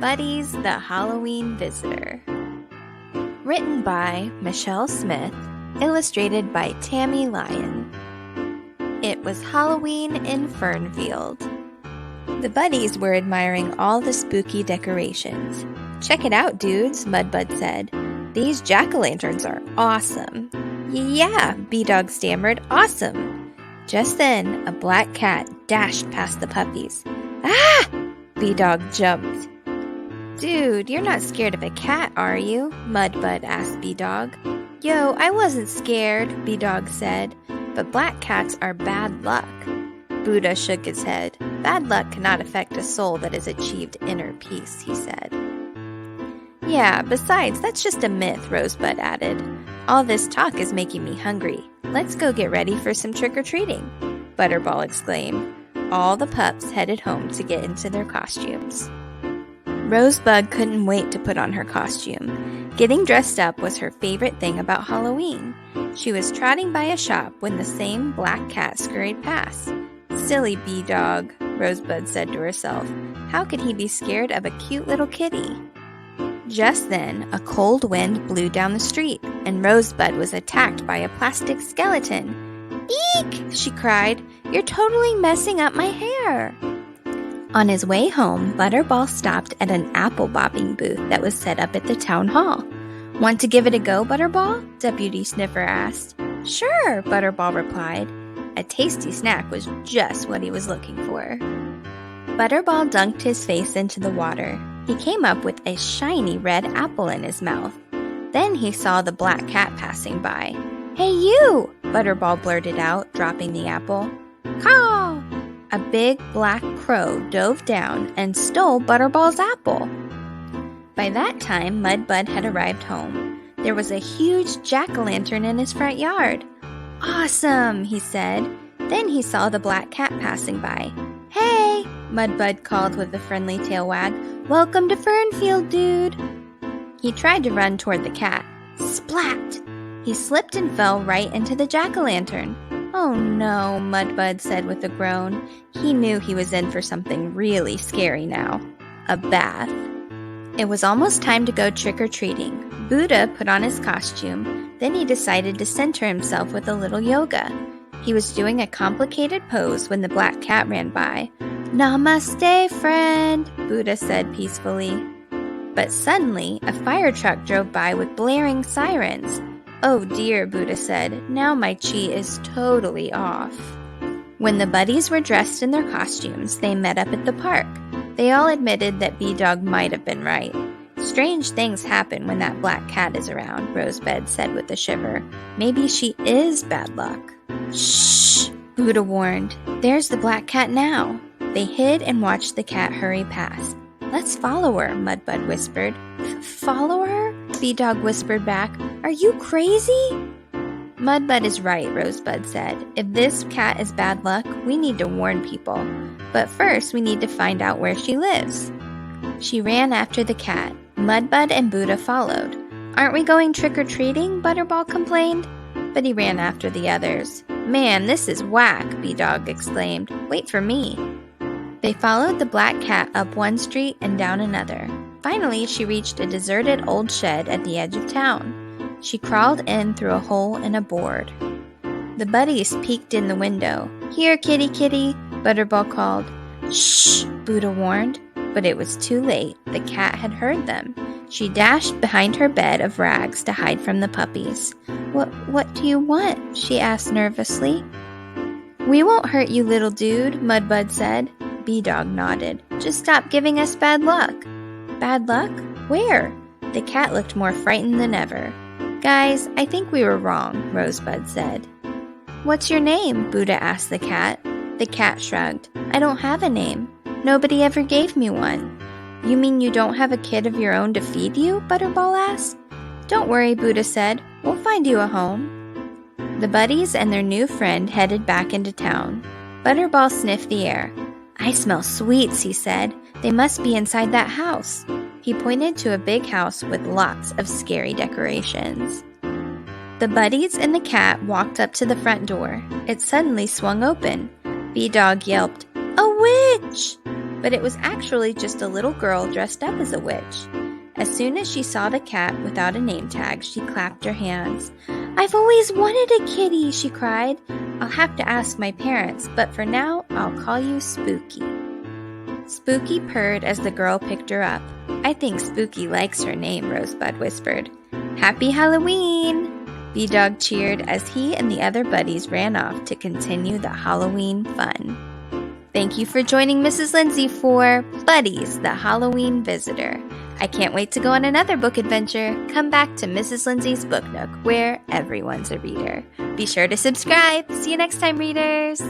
Buddies, the Halloween Visitor. Written by Michelle Smith, illustrated by Tammie, Lyon. It was Halloween in Fernfield. The buddies were admiring all the spooky decorations. "Check it out, dudes," Mudbud said. "These jack-o'-lanterns are awesome." "Yeah," B-Dog stammered, "awesome." Just then, a black cat dashed past the puppies. "Ah!" B-Dog jumped. "Dude, you're not scared of a cat, are you?" Mudbud asked B-Dog. "Yo, I wasn't scared," B-Dog said, "but black cats are bad luck." Buddha shook his head. "Bad luck cannot affect a soul that has achieved inner peace," he said. "Yeah, besides, that's just a myth," Rosebud added. "All this talk is making me hungry. Let's go get ready for some trick-or-treating," Butterball exclaimed. All the pups headed home to get into their costumes. Rosebud couldn't wait to put on her costume. Getting dressed up was her favorite thing about Halloween. She was trotting by a shop when the same black cat scurried past. "Silly B-Dog," Rosebud said to herself. "How could he be scared of a cute little kitty?" Just then, a cold wind blew down the street, and Rosebud was attacked by a plastic skeleton. "Eek!" she cried. "You're totally messing up my hair." On his way home, Butterball stopped at an apple bobbing booth that was set up at the town hall. "Want to give it a go, Butterball?" Deputy Sniffer asked. "Sure," Butterball replied. A tasty snack was just what he was looking for. Butterball dunked his face into the water. He came up with a shiny red apple in his mouth. Then he saw the black cat passing by. "Hey you!" Butterball blurted out, dropping the apple. "Caw!" A big black crow dove down and stole Butterball's apple. By that time, Mudbud had arrived home. There was a huge jack-o'-lantern in his front yard. "Awesome," he said. Then he saw the black cat passing by. "Hey," Mudbud called with a friendly tail wag. "Welcome to Fernfield, dude." He tried to run toward the cat. Splat! He slipped and fell right into the jack-o'-lantern. "Oh no," Mudbud said with a groan. He knew he was in for something really scary now. A bath. It was almost time to go trick-or-treating. Buddha put on his costume. Then he decided to center himself with a little yoga. He was doing a complicated pose when the black cat ran by. "Namaste, friend," Buddha said peacefully. But suddenly, a fire truck drove by with blaring sirens. "Oh dear," Buddha said, "now my chi is totally off." When the buddies were dressed in their costumes, they met up at the park. They all admitted that B-Dog might have been right. "Strange things happen when that black cat is around," Rosebud said with a shiver. "Maybe she is bad luck." "Shh," Buddha warned. "There's the black cat now." They hid and watched the cat hurry past. "Let's follow her," Mudbud whispered. "Follow her?" B-Dog whispered back. "Are you crazy?" "Mudbud is right," Rosebud said. "If this cat is bad luck, we need to warn people. But first, we need to find out where she lives." She ran after the cat. Mudbud and Buddha followed. "Aren't we going trick-or-treating?" Butterball complained. But he ran after the others. "Man, this is whack," B-Dog exclaimed. "Wait for me." They followed the black cat up one street and down another. Finally, she reached a deserted old shed at the edge of town. She crawled in through a hole in a board. The buddies peeked in the window. "Here, kitty, kitty," Butterball called. "Shh," Buddha warned. But it was too late. The cat had heard them. She dashed behind her bed of rags to hide from the puppies. What do you want?" she asked nervously. "We won't hurt you, little dude," Mudbud said. B-Dog nodded. "Just stop giving us bad luck." "Bad luck? Where?" The cat looked more frightened than ever. "Guys, I think we were wrong," Rosebud said. "What's your name?" Buddha asked the cat. The cat shrugged. "I don't have a name. Nobody ever gave me one." "You mean you don't have a kid of your own to feed you?" Butterball asked. "Don't worry," Buddha said. "We'll find you a home." The buddies and their new friend headed back into town. Butterball sniffed the air. "I smell sweets," he said. "They must be inside that house." He pointed to a big house with lots of scary decorations. The buddies and the cat walked up to the front door. It suddenly swung open. B-Dog yelped, "A witch!" But it was actually just a little girl dressed up as a witch. As soon as she saw the cat without a name tag, she clapped her hands. "I've always wanted a kitty," she cried. "I'll have to ask my parents, but for now, I'll call you Spooky." Spooky purred as the girl picked her up. "I think Spooky likes her name," Rosebud whispered. "Happy Halloween!" B-Dog cheered as he and the other buddies ran off to continue the Halloween fun. Thank you for joining Mrs. Lindsay for Buddies, the Halloween Visitor. I can't wait to go on another book adventure. Come back to Mrs. Lindsay's Book Nook, where everyone's a reader. Be sure to subscribe. See you next time, readers!